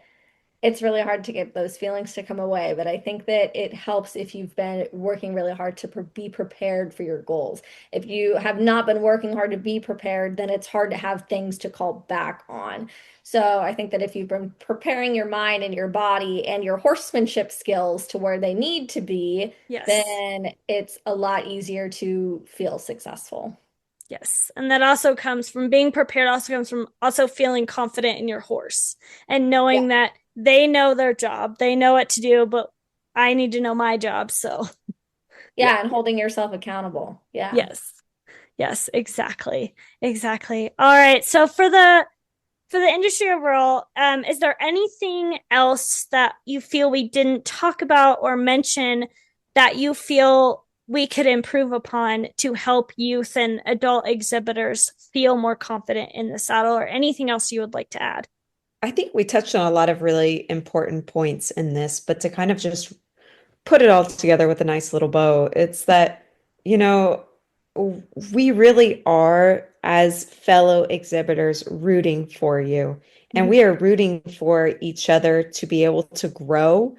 it's really hard to get those feelings to come away. But I think that it helps if you've been working really hard to be prepared for your goals. If you have not been working hard to be prepared, then it's hard to have things to call back on. So I think that if you've been preparing your mind and your body and your horsemanship skills to where they need to be,
yes.
then it's a lot easier to feel successful.
Yes. And that also comes from being prepared, also comes from also feeling confident in your horse and
Yeah.
knowing that they know their job. They know what to do, but I need to know my job. So, yeah.
Yeah, and holding yourself accountable. Yeah.
Yes. Yes, exactly. Exactly. All right. So for the industry overall, is there anything else that you feel we didn't talk about or mention that you feel we could improve upon to help youth and adult exhibitors feel more confident in the saddle, or anything else you would like to add?
I think we touched on a lot of really important points in this, but to kind of just put it all together with a nice little bow, it's that, you know, we really are, as fellow exhibitors, rooting for you. And
Mm-hmm.
we are rooting for each other to be able to grow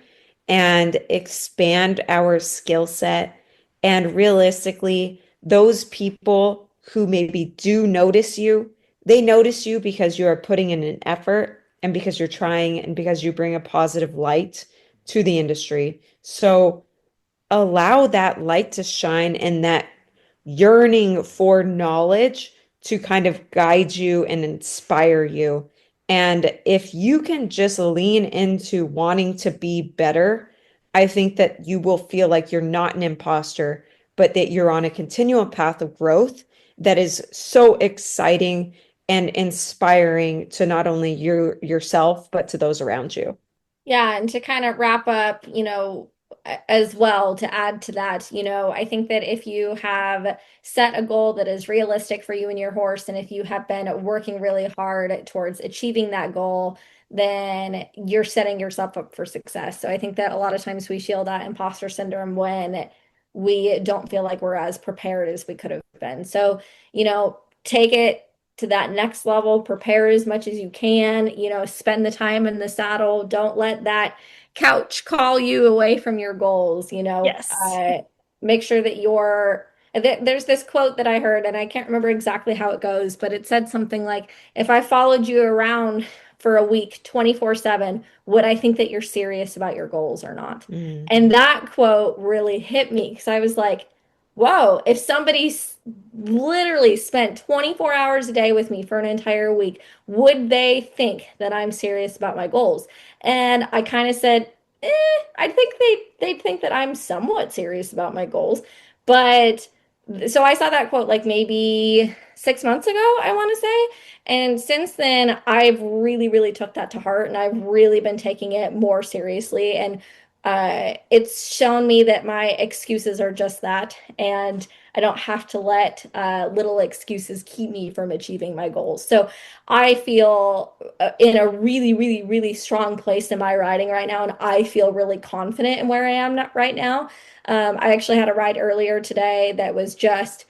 and expand our skill set. And realistically, those people who maybe do notice you, they notice you because you are putting in an effort and because you're trying and because you bring a positive light to the industry. So allow that light to shine and that yearning for knowledge to kind of guide you and inspire you. And if you can just lean into wanting to be better, I think that you will feel like you're not an imposter, but that you're on a continual path of growth that is so exciting and inspiring to not only yourself, but to those around you.
Yeah, and to kind of wrap up, as well, to add to that, I think that if you have set a goal that is realistic for you and your horse, and if you have been working really hard towards achieving that goal, then you're setting yourself up for success. So I think that a lot of times we feel that imposter syndrome when we don't feel like we're as prepared as we could have been. So, take it to that next level, prepare as much as you can, spend the time in the saddle. Don't let that couch call you away from your goals,
Yes.
make sure that there's this quote that I heard, and I can't remember exactly how it goes, but it said something like, if I followed you around for a week 24/7, would I think that you're serious about your goals or not?
Mm.
And that quote really hit me because I was like, whoa, if somebody literally spent 24 hours a day with me for an entire week, would they think that I'm serious about my goals? And I kind of said, I think they'd think that I'm somewhat serious about my goals. But so I saw that quote like maybe 6 months ago, I want to say. And since then, I've really, really took that to heart and I've really been taking it more seriously. And it's shown me that my excuses are just that. And I don't have to let little excuses keep me from achieving my goals. So I feel in a really, really, really strong place in my riding right now. And I feel really confident in where I am right now. I actually had a ride earlier today that was just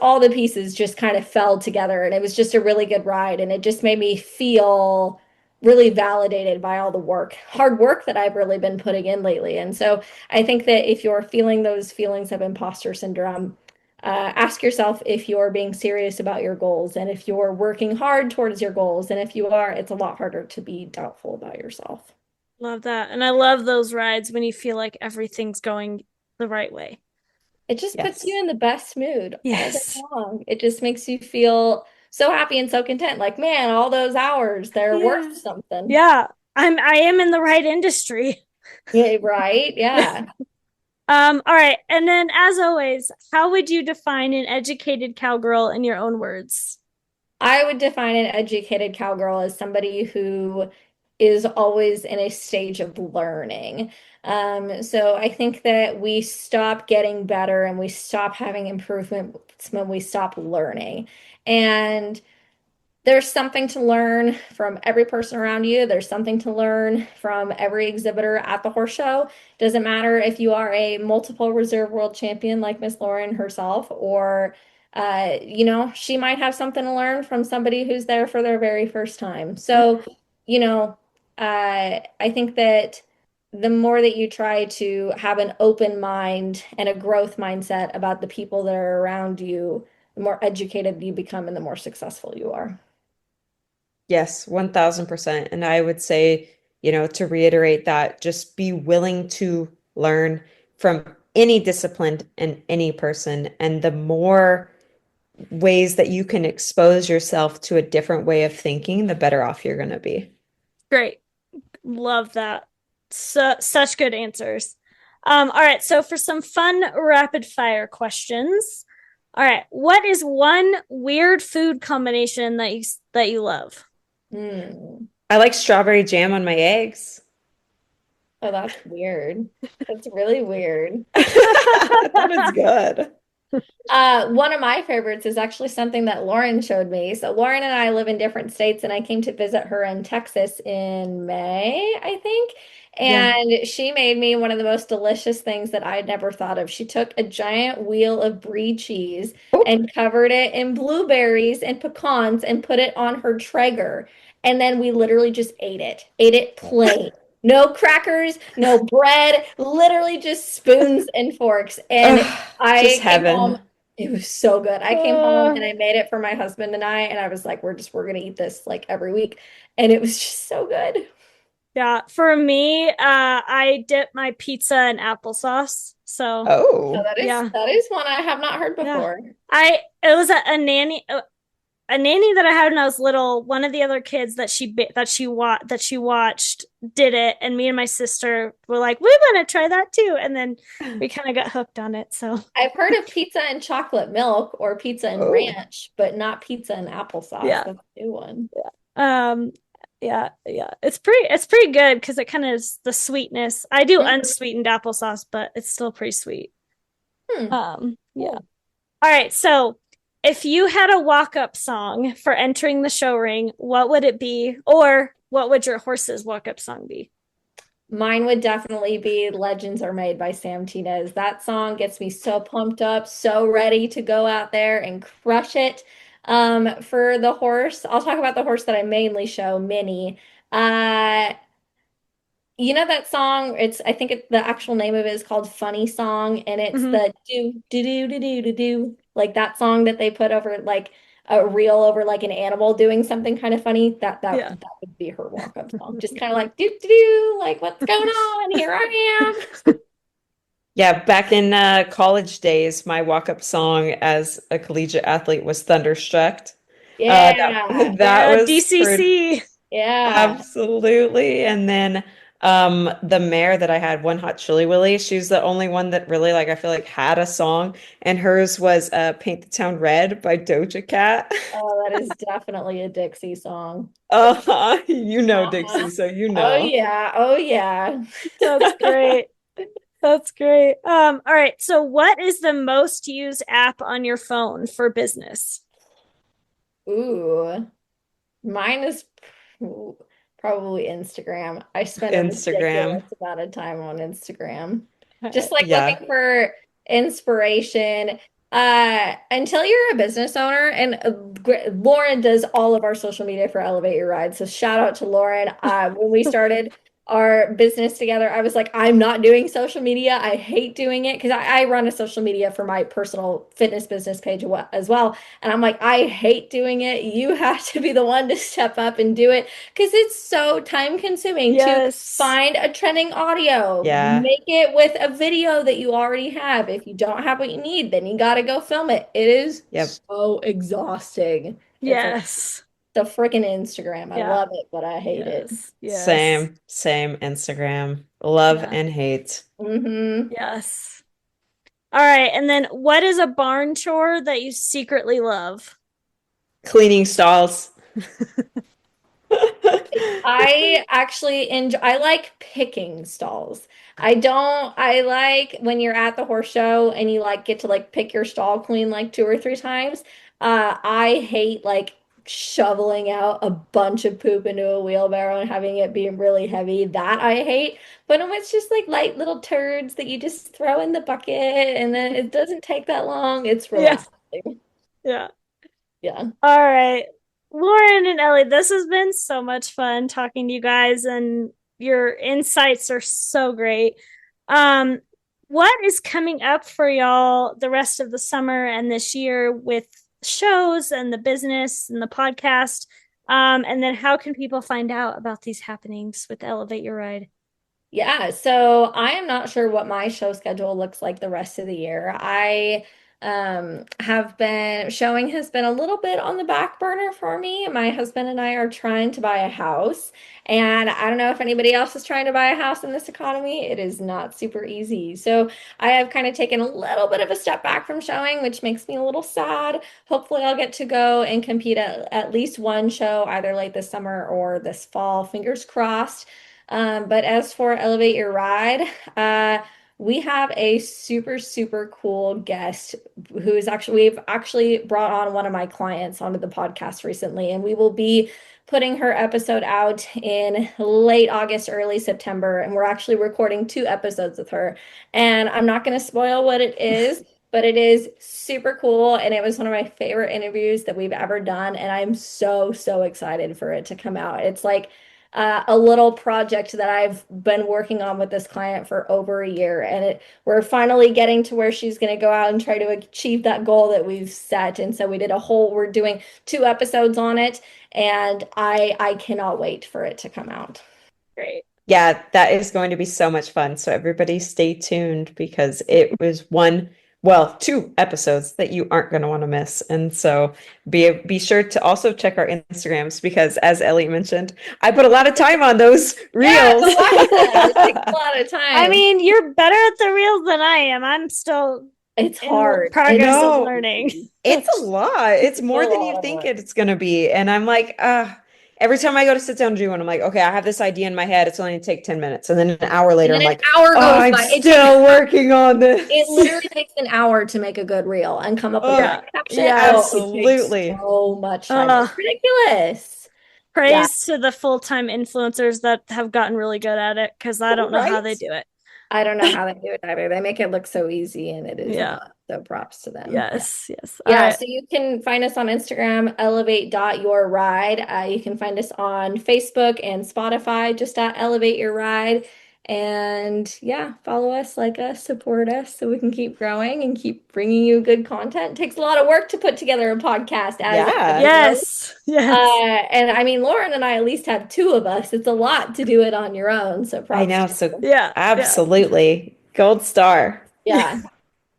all the pieces just kind of fell together and it was just a really good ride and it just made me feel really validated by all the hard work that I've really been putting in lately. And so I think that if you're feeling those feelings of imposter syndrome, ask yourself if you're being serious about your goals and if you're working hard towards your goals. And if you are, it's a lot harder to be doubtful about yourself.
Love that. And I love those rides when you feel like everything's going the right way.
It just puts you
Yes.
in the best mood all day
Yes.
long. It just makes you feel so happy and so content. Like, man, all those hours, they're worth
Yeah.
something.
Yeah. I am in the right industry.
Yeah, right? Yeah.
All right. And then, as always, how would you define an educated cowgirl in your own words?
I would define an educated cowgirl as somebody who is always in a stage of learning. So I think that we stop getting better and we stop having improvements when we stop learning. And there's something to learn from every person around you. There's something to learn from every exhibitor at the horse show. Doesn't matter if you are a multiple reserve world champion like Miss Lauren herself, or she might have something to learn from somebody who's there for their very first time. So, you know, I think that the more that you try to have an open mind and a growth mindset about the people that are around you, the more educated you become and the more successful you are.
Yes, 1000%. And I would say, to reiterate that, just be willing to learn from any discipline and any person. And the more ways that you can expose yourself to a different way of thinking, the better off you're going to be.
Great. Love that. Such good answers. All right. So, for some fun rapid fire questions. All right. What is one weird food combination that you love?
Hmm.
I like strawberry jam on my eggs.
Oh, that's weird. That's really weird.
I thought it's good.
One of my favorites is actually something that Lauren showed me. So Lauren and I live in different states, and I came to visit her in Texas in May, I think.
Yeah.
And she made me one of the most delicious things that I had never thought of. She took a giant wheel of brie cheese
Oh,
and covered it in blueberries and pecans and put it on her Traeger. And then we literally just ate it plain. No crackers, no bread, literally just spoons and forks. And
just
I came home.
heaven.
It was so good. I came home
Uh,
and I made it for my husband and I was like, we're gonna eat this like every week. And it was just so good.
yeah. For me, I dip my pizza in applesauce. So,
So
Oh,
yeah.
that is one I have not heard
Yeah.
before.
It was a nanny that I had when I was little. One of the other kids that she watched did it, and me and my sister were like, "We want to try that too." And then we kind of got hooked on it. So
I've heard of pizza and chocolate milk or pizza and
oh,
ranch, but not pizza and applesauce.
yeah,
That's a new one.
um, yeah. It's pretty good because it kind of is the sweetness. I do
Mhm.
unsweetened applesauce, but it's still pretty sweet.
Hmm.
Yeah.
Cool.
All right, so if you had a walk-up song for entering the show ring, what would it be? Or what would your horse's walk-up song be?
Mine would definitely be Legends Are Made by Sam Tinez. That song gets me so pumped up, so ready to go out there and crush it. For the horse, I'll talk about the horse that I mainly show, Minnie. Uh, you know that song? I think the actual name of it is called Funny Song, and it's
Hmm.
the do like that song that they put over like a reel over like an animal doing something kind of funny.
Yeah.
That would be her walk-up song. Just kind of like do do do, like what's going on? Here I am.
yeah. Back in college days, my walk-up song as a collegiate athlete was Thunderstruck.
Yeah,
That
Yeah,
was pretty
DCC.
yeah.
absolutely. And then the mare that I had, One Hot Chili Willy, she's the only one that really like I feel like had a song, and hers was Paint the Town Red by Doja Cat.
Oh, that is definitely a Dixie song.
You know
Uh-huh.
Dixie, so you
Oh
know.
yeah, oh yeah.
That's great. That's great. All right. So what is the most used app on your phone for business?
Ooh. Mine is probably Instagram. I spend a
Instagram.
ridiculous amount of time on Instagram.
All
Just
right.
like
Yeah.
looking for inspiration. Until you're a business owner, and Lauren does all of our social media for Elevate Your Ride. So shout out to Lauren. When we started our business together, I was like, I'm not doing social media. I hate doing it because I run a social media for my personal fitness business page as well. And I'm like, I hate doing it. You have to be the one to step up and do it because it's so time consuming to
Yes.
find a trending audio,
Yeah.
make it with a video that you already have. If you don't have what you need, then you got to go film it. It is
Yep.
so exhausting. It's like
Yes.
the freaking Instagram. I
Yeah.
love it, but I hate it.
Yes. Yes.
Same. Same Instagram. Love
Yeah.
and hate.
Mm-hmm.
Yes. All right. And then what is a barn chore that you secretly love?
Cleaning stalls.
I actually enjoy, I like picking stalls. I like when you're at the horse show and you like get to like pick your stall clean like 2 or 3 times. I hate like shoveling out a bunch of poop into a wheelbarrow and having it be really heavy. That I hate. But when it's just like light little turds that you just throw in the bucket and then it doesn't take that long, it's
Yeah.
relaxing.
Yeah.
Yeah.
All right. Lauren and Ellie, this has been so much fun talking to you guys, and your insights are so great. Um, what is coming up for y'all the rest of the summer and this year with shows and the business and the podcast? And then how can people find out about these happenings with Elevate Your Ride?
Yeah, so I am not sure what my show schedule looks like the rest of the year. I have been showing has been a little bit on the back burner for me. My husband and I are trying to buy a house, and I don't know if anybody else is trying to buy a house in this economy. It is not super easy. So I have kind of taken a little bit of a step back from showing, which makes me a little sad. Hopefully, I'll get to go and compete at least one show either late this summer or this fall. Fingers crossed. But as for Elevate Your Ride, we have a super, super cool guest we've actually brought on one of my clients onto the podcast recently, and we will be putting her episode out in late August, early September, and we're actually recording 2 episodes with her. And I'm not going to spoil what it is, but it is super cool, and it was one of my favorite interviews that we've ever done, and I'm so, so excited for it to come out. It's like a little project that I've been working on with this client for over a year. And we're finally getting to where she's going to go out and try to achieve that goal that we've set. And so we're doing 2 episodes on it. And I cannot wait for it to come out.
Great.
Yeah, that is going to be so much fun. So everybody stay tuned because it was 2 episodes that you aren't going to want to miss. And so be sure to also check our Instagrams because as Ellie mentioned, I put a lot of time on those reels.
Yeah, it takes a lot of time.
I mean, you're better at the reels than I am. I'm still
it's hard.
Progress of learning.
It's a lot. It's more than you think it's going to be. And I'm like, every time I go to sit down and do one, I'm like, okay, I have this idea in my head. It's only going to take 10 minutes. And then an hour later, I'm like, I'm still working on this.
It literally takes an hour to make a good reel and come up with a caption.
Yeah, absolutely.
It takes so much time. It's ridiculous.
Praise to the full-time influencers that have gotten really good at it because I don't know how they do it.
I don't know how they do it either. They make it look so easy and it is not. So props to them.
Yes.
Yeah, so you can find us on Instagram, elevate.yourride. You can find us on Facebook and Spotify, just at Elevate Your Ride. And yeah, follow us, like us, support us so we can keep growing and keep bringing you good content. It takes a lot of work to put together a podcast.
Yes.
And I mean, Lauren and I at least have 2 of us. It's a lot to do it on your own. So props.
I know. So absolutely. Gold star.
Yeah.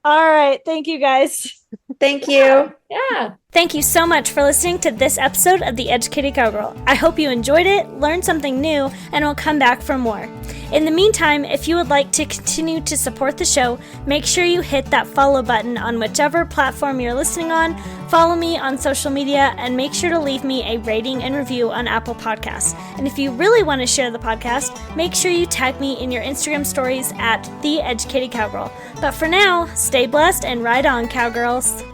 All right. Thank you, guys.
Thank you.
Yeah.
Thank you so much for listening to this episode of The Educated Cowgirl. I hope you enjoyed it, learned something new, and will come back for more. In the meantime, if you would like to continue to support the show, make sure you hit that follow button on whichever platform you're listening on, follow me on social media, and make sure to leave me a rating and review on Apple Podcasts. And if you really want to share the podcast, make sure you tag me in your Instagram stories at The Educated Cowgirl. But for now, stay blessed and ride on, cowgirls.